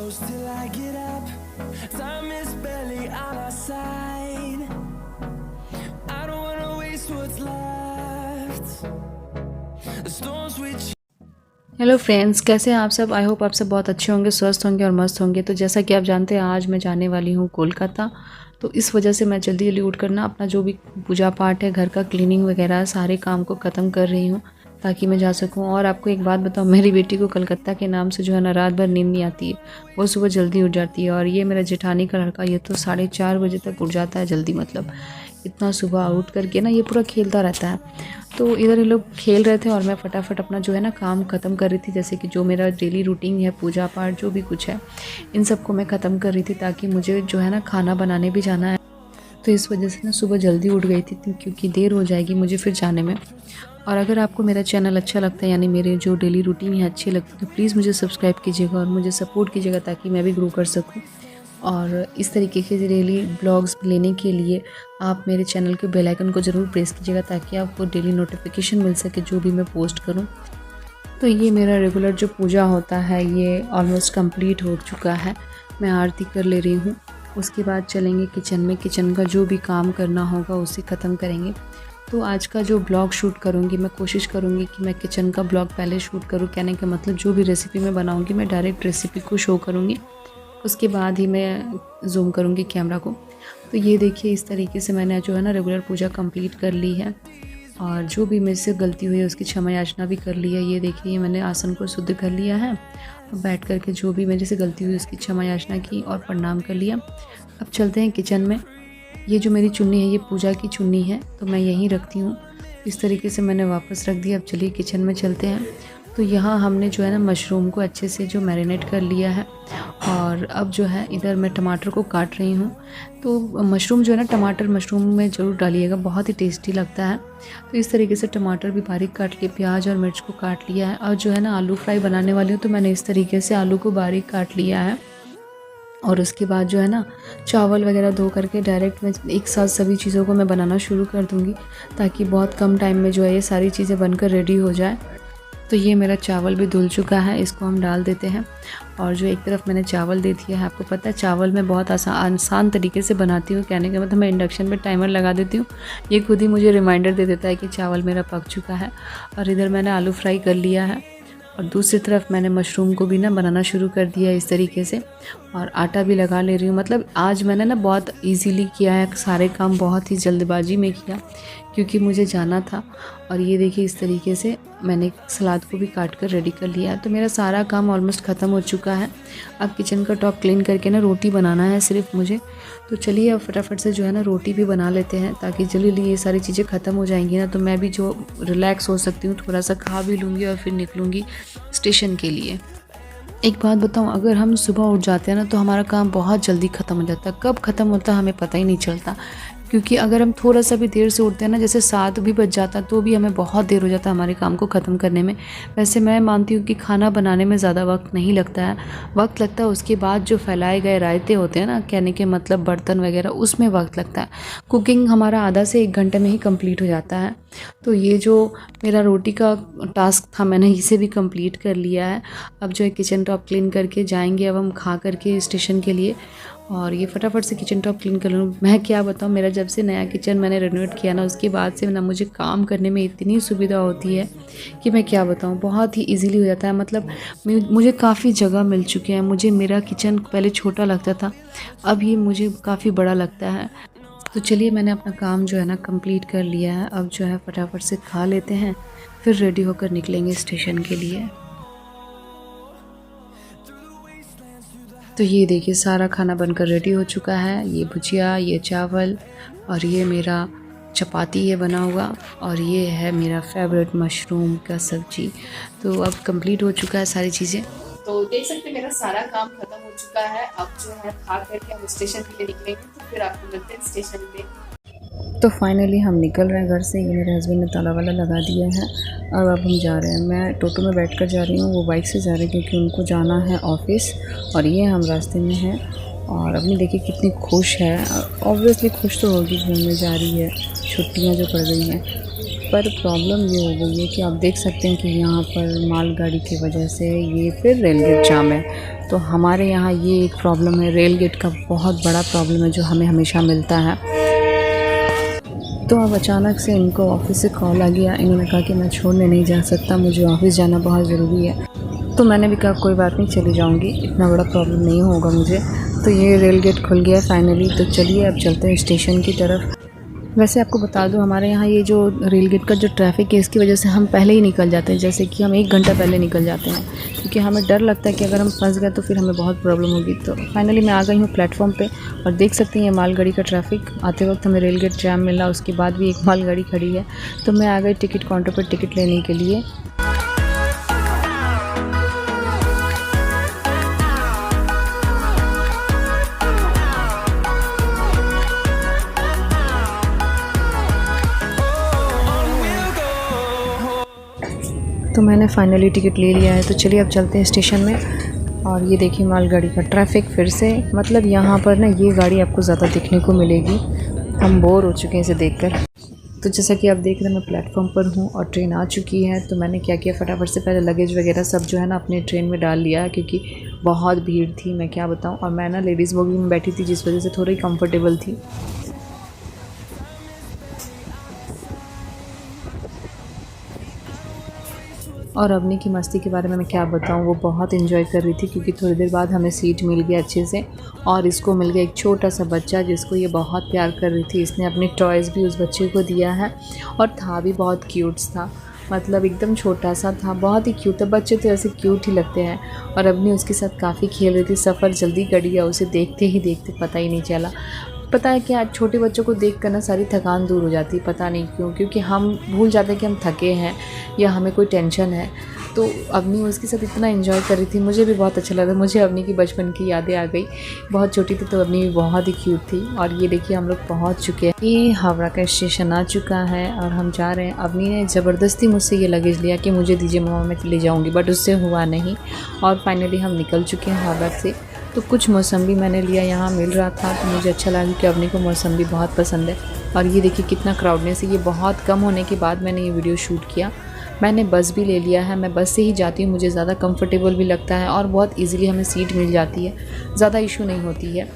close till I get up. Time is barely on our side. I don't wanna waste what's left. The storms we hello friends, कैसे हैं आप सब। I hope आप सब बहुत अच्छे होंगे, स्वस्थ होंगे और मस्त होंगे। तो जैसा कि आप जानते हैं, आज मैं जाने वाली हूँ कोलकाता। तो इस वजह से मैं जल्दी जल्दी उठ कर ना अपना जो भी पूजा पाठ है, घर का क्लीनिंग वगैरह सारे काम को ख़त्म कर रही हूँ ताकि मैं जा सकूँ। और आपको एक बात बताऊँ, मेरी बेटी को कलकत्ता के नाम से जो है ना रात भर नींद नहीं आती है, वो सुबह जल्दी उठ जाती है। और ये मेरा जेठानी का लड़का, ये तो 4:30 बजे तक उठ जाता है जल्दी, मतलब इतना सुबह उठ करके ना ये पूरा खेलता रहता है। तो इधर ये लोग खेल रहे थे और मैं फटाफट अपना जो है ना काम ख़त्म कर रही थी, जैसे कि जो मेरा डेली रूटीन है, पूजा पाठ जो भी कुछ है, इन सब को मैं ख़त्म कर रही थी ताकि मुझे जो है ना खाना बनाने भी जाना है। तो इस वजह से ना सुबह जल्दी उठ गई थी क्योंकि देर हो जाएगी मुझे फिर जाने में। और अगर आपको मेरा चैनल अच्छा लगता है, यानी मेरे जो डेली रूटीन है अच्छे लगते हैं, तो प्लीज़ मुझे सब्सक्राइब कीजिएगा और मुझे सपोर्ट कीजिएगा ताकि मैं भी ग्रो कर सकूँ। और इस तरीके के डेली ब्लॉग्स लेने के लिए आप मेरे चैनल के बेल आइकन को ज़रूर प्रेस कीजिएगा ताकि आपको डेली नोटिफिकेशन मिल सके जो भी मैं पोस्ट करूं। तो ये मेरा रेगुलर जो पूजा होता है ये ऑलमोस्ट कंप्लीट हो चुका है। मैं आरती कर ले रही हूँ, उसके बाद चलेंगे किचन में। किचन का जो भी काम करना होगा उसे ख़त्म करेंगे। तो आज का जो ब्लॉग शूट करूँगी, मैं कोशिश करूँगी कि मैं किचन का ब्लॉग पहले शूट करूँ। कहने का मतलब जो भी रेसिपी मैं बनाऊँगी मैं डायरेक्ट रेसिपी को शो करूँगी, उसके बाद ही मैं ज़ूम करूँगी कैमरा को। तो ये देखिए, इस तरीके से मैंने जो है ना रेगुलर पूजा कंप्लीट कर ली है और जो भी मेरे से गलती हुई है उसकी क्षमा याचना भी कर ली है। ये देखिए, ये मैंने आसन को शुद्ध कर लिया है। अब बैठ करके जो भी मेरे से गलती हुई उसकी क्षमा याचना की और प्रणाम कर लिया। अब चलते हैं किचन में। ये जो मेरी चुन्नी है ये पूजा की चुन्नी है, तो मैं यहीं रखती हूँ। इस तरीके से मैंने वापस रख दिया। अब चलिए किचन में चलते हैं। तो यहाँ हमने जो है ना मशरूम को अच्छे से जो मैरिनेट कर लिया है और अब जो है इधर मैं टमाटर को काट रही हूँ। तो मशरूम जो है ना, टमाटर मशरूम में ज़रूर डालिएगा, बहुत ही टेस्टी लगता है। तो इस तरीके से टमाटर भी बारीक काट के, प्याज और मिर्च को काट लिया है। और जो है ना आलू फ्राई बनाने वाली हूँ, तो मैंने इस तरीके से आलू को बारीक काट लिया है। और उसके बाद जो है ना चावल वगैरह धो करके डायरेक्ट मैं एक साथ सभी चीज़ों को मैं बनाना शुरू कर दूँगी ताकि बहुत कम टाइम में जो है ये सारी चीज़ें बनकर रेडी हो जाए। तो ये मेरा चावल भी धुल चुका है, इसको हम डाल देते हैं। और जो एक तरफ मैंने चावल दे दिया है, आपको पता है चावल मैं बहुत आसान तरीके से बनाती हूँ। कहने का मतलब मैं इंडक्शन पे टाइमर लगा देती हूँ, ये खुद ही मुझे रिमाइंडर दे देता है कि चावल मेरा पक चुका है। और इधर मैंने आलू फ्राई कर लिया है और दूसरी तरफ मैंने मशरूम को भी ना बनाना शुरू कर दिया इस तरीके से। और आटा भी लगा ले रही हूँ। मतलब आज मैंने ना बहुत इजीली किया है, सारे काम बहुत ही जल्दबाजी में किया क्योंकि मुझे जाना था। और ये देखिए, इस तरीके से मैंने सलाद को भी काट कर रेडी कर लिया है। तो मेरा सारा काम ऑलमोस्ट ख़त्म हो चुका है। अब किचन का टॉप क्लीन करके ना रोटी बनाना है सिर्फ मुझे। तो चलिए अब फटाफट से जो है ना रोटी भी बना लेते हैं ताकि जल्दी जल्दी ये सारी चीज़ें ख़त्म हो जाएंगी ना, तो मैं भी जो रिलैक्स हो सकती हूँ, थोड़ा सा खा भी लूँगी और फिर निकलूँगी स्टेशन के लिए। एक बात बताऊं, अगर हम सुबह उठ जाते हैं ना तो हमारा काम बहुत जल्दी ख़त्म हो जाता है। कब ख़त्म होता है हमें पता ही नहीं चलता, क्योंकि अगर हम थोड़ा सा भी देर से उठते हैं ना, जैसे 7 भी बज जाता तो भी हमें बहुत देर हो जाता है हमारे काम को ख़त्म करने में। वैसे मैं मानती हूँ कि खाना बनाने में ज़्यादा वक्त नहीं लगता है, वक्त लगता है उसके बाद जो फैलाए गए रायते होते हैं ना, कहने के मतलब बर्तन वगैरह, उसमें वक्त लगता है। कुकिंग हमारा आधा से 1 घंटे में ही कंप्लीट हो जाता है। तो ये जो मेरा रोटी का टास्क था मैंने इसे भी कंप्लीट कर लिया है। अब जो है किचन टॉप क्लीन करके जाएंगे अब हम खा करके स्टेशन के लिए। और ये फटाफट से किचन टॉप क्लीन कर लूँ। मैं क्या बताऊँ, मेरा जब से नया किचन मैंने रेनोवेट किया ना, उसके बाद से ना मुझे काम करने में इतनी सुविधा होती है कि मैं क्या बताऊँ, बहुत ही इजीली हो जाता है। मतलब मुझे काफ़ी जगह मिल चुके हैं। मुझे मेरा किचन पहले छोटा लगता था, अब ये मुझे काफ़ी बड़ा लगता है। तो चलिए, मैंने अपना काम जो है ना कंप्लीट कर लिया है। अब जो है फटाफट से खा लेते हैं, फिर रेडी होकर निकलेंगे स्टेशन के लिए। तो ये देखिए, सारा खाना बनकर रेडी हो चुका है। ये भुजिया, ये चावल और ये मेरा चपाती है बना हुआ, और ये है मेरा फेवरेट मशरूम का सब्जी। तो अब कंप्लीट हो चुका है सारी चीज़ें। तो देख सकते हैं मेरा सारा काम खत्म हो चुका है। अब जो है खा करके हम स्टेशन के लिए निकलेंगे, तो फिर आपको मिलते हैं स्टेशन पे। तो फाइनली हम निकल रहे हैं घर से। ये मेरे हस्बैंड ने ताला वाला लगा दिया है और अब हम जा रहे हैं। मैं टोटो में बैठकर जा रही हूँ, वो बाइक से जा रहे हैं क्योंकि उनको जाना है ऑफिस। और ये हम रास्ते में हैं और अपनी देखिए कितनी खुश है। ऑब्वियसली खुश तो होगी, घूमने जा रही है, छुट्टियाँ जो पड़ गई हैं। पर प्रॉब्लम ये हो गई है कि आप देख सकते हैं कि यहाँ पर मालगाड़ी की वजह से ये फिर रेल गेट जाम है। तो हमारे यहाँ ये एक प्रॉब्लम है, रेल गेट का बहुत बड़ा प्रॉब्लम है जो हमें हमेशा मिलता है। तो अब अचानक से इनको ऑफिस से कॉल आ गया, इन्होंने कहा कि मैं छोड़ने नहीं जा सकता, मुझे ऑफिस जाना बहुत ज़रूरी है। तो मैंने भी कहा कोई बात नहीं, चली जाऊंगी, इतना बड़ा प्रॉब्लम नहीं होगा मुझे। तो ये रेल गेट खुल गया फाइनली। तो चलिए अब चलते हैं स्टेशन की तरफ। वैसे आपको बता दूं, हमारे यहाँ ये जो रेल गेट का जो ट्रैफ़िक है इसकी वजह से हम पहले ही निकल जाते हैं, जैसे कि हम 1 घंटा पहले निकल जाते हैं, क्योंकि हमें डर लगता है कि अगर हम फंस गए तो फिर हमें बहुत प्रॉब्लम होगी। तो फाइनली मैं आ गई हूँ प्लेटफॉर्म पे और देख सकती हैं ये मालगाड़ी का ट्रैफ़िक। आते वक्त हमें रेल गेट जाम मिला, उसके बाद भी एक मालगाड़ी खड़ी है। तो मैं आ गई टिकट काउंटर पर टिकट लेने के लिए। तो मैंने फाइनली टिकट ले लिया है। तो चलिए अब चलते हैं स्टेशन में। और ये देखिए मालगाड़ी का ट्रैफ़िक फिर से, मतलब यहाँ पर ना ये गाड़ी आपको ज़्यादा दिखने को मिलेगी। हम बोर हो चुके हैं इसे देखकर। तो जैसा कि आप देख रहे हैं मैं प्लेटफॉर्म पर हूँ और ट्रेन आ चुकी है। तो मैंने क्या किया, फटाफट से पहले लगेज वगैरह सब जो है ना अपने ट्रेन में डाल लिया, क्योंकि बहुत भीड़ थी, मैं क्या बताऊँ। और मैं ना लेडीज़ बोगी में बैठी थी, जिस वजह से थोड़ी कम्फर्टेबल थी। और अवनी की मस्ती के बारे में मैं क्या बताऊँ, वो बहुत इन्जॉय कर रही थी, क्योंकि थोड़ी देर बाद हमें सीट मिल गई अच्छे से। और इसको मिल गया एक छोटा सा बच्चा जिसको ये बहुत प्यार कर रही थी। इसने अपने टॉयज़ भी उस बच्चे को दिया है और था भी बहुत क्यूट था, मतलब एकदम छोटा सा था, बहुत ही क्यूट था। बच्चे तो ऐसे क्यूट ही लगते हैं। और अवनी उसके साथ काफ़ी खेल रही थी। सफ़र जल्दी कट गया, उसे देखते ही देखते पता ही नहीं चला। पता है क्या, छोटे बच्चों को देख कर ना सारी थकान दूर हो जाती है, पता नहीं क्यों, क्योंकि हम भूल जाते हैं कि हम थके हैं या हमें कोई टेंशन है। तो अवनी उसके साथ इतना एंजॉय कर रही थी, मुझे भी बहुत अच्छा लगा। मुझे अवनी की बचपन की यादें आ गई। बहुत छोटी थी तो अवनी भी बहुत ही क्यूट थी। और ये देखिए हम लोग पहुंच चुके हैं, ये हावड़ा का स्टेशन आ चुका है और हम जा रहे हैं। अवनी ने ज़बरदस्ती मुझसे ये लगेज लिया कि मुझे दीजिए मम्मा, मैं ले जाऊँगी, बट उससे हुआ नहीं। और फाइनली हम निकल चुके हैं हावड़ा से। तो कुछ मौसम्बी मैंने लिया, यहाँ मिल रहा था तो मुझे अच्छा लगा कि अवनी को मौसम्बी बहुत पसंद है। और ये देखिए कितना क्राउडनेस है, ये बहुत कम होने के बाद मैंने ये वीडियो शूट किया। मैंने बस भी ले लिया है, मैं बस से ही जाती हूँ, मुझे ज़्यादा कंफर्टेबल भी लगता है और बहुत इजीली हमें सीट मिल जाती है, ज़्यादा इशू नहीं होती है।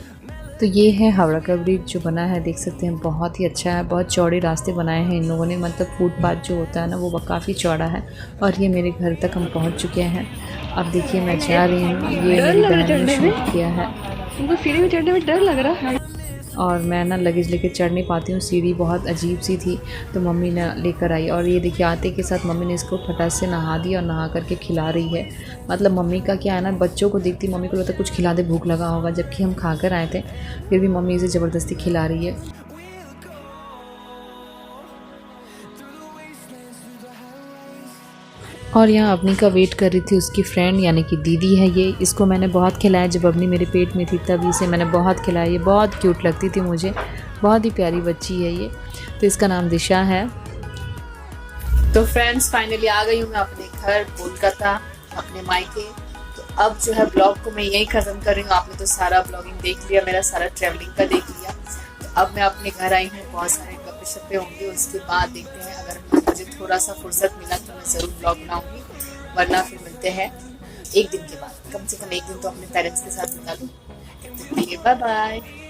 तो ये है हावड़ा का ब्रिज जो बना है, देख सकते हैं बहुत ही अच्छा है। बहुत चौड़े रास्ते बनाए हैं इन लोगों ने, मतलब फुटपाथ जो होता है ना वो काफ़ी चौड़ा है। और ये मेरे घर तक हम पहुंच चुके हैं। अब देखिए मैं जा रही हूँ, ये मेरी बहन ने शूट किया है। उनको सीढ़ी में चढ़ने में डर लग रहा है और मैं ना लगेज लेके चढ़ नहीं पाती हूँ, सीढ़ी बहुत अजीब सी थी, तो मम्मी ने लेकर आई। और ये देखिए आते के साथ मम्मी ने इसको फटाक से नहा दिया और नहा करके खिला रही है। मतलब मम्मी का क्या है ना, बच्चों को देखती मम्मी को लगता है कुछ खिला दे, भूख लगा होगा, जबकि हम खा कर आए थे, फिर भी मम्मी इसे ज़बरदस्ती खिला रही है। और यहाँ अवनी का वेट कर रही थी उसकी फ्रेंड, यानी कि दीदी है ये। इसको मैंने बहुत खिलाया, जब अवनी मेरे पेट में थी तब इसे मैंने बहुत खिलाया। ये बहुत क्यूट लगती थी मुझे, बहुत ही प्यारी बच्ची है ये। तो इसका नाम दिशा है। तो फ्रेंड्स फाइनली आ गई हूँ मैं अपने घर कोलकाता, अपने मायके। तो अब जो है ब्लॉग को मैं यही ख़त्म कर रही हूँ। आपने तो सारा ब्लॉगिंग देख लिया, मेरा सारा ट्रैवलिंग का देख लिया। तो अब मैं अपने घर आई हूँ, बहुत सारे गप्पे शप्पे होंगे, उसके बाद देखते हैं अगर मुझे थोड़ा सा फुर्सत मिला तो मैं ज़रूर ब्लॉग बनाऊंगी, वरना फिर मिलते हैं एक दिन के बाद। कम से कम एक दिन तो अपने पेरेंट्स के साथ बिता लूँ। Bye bye.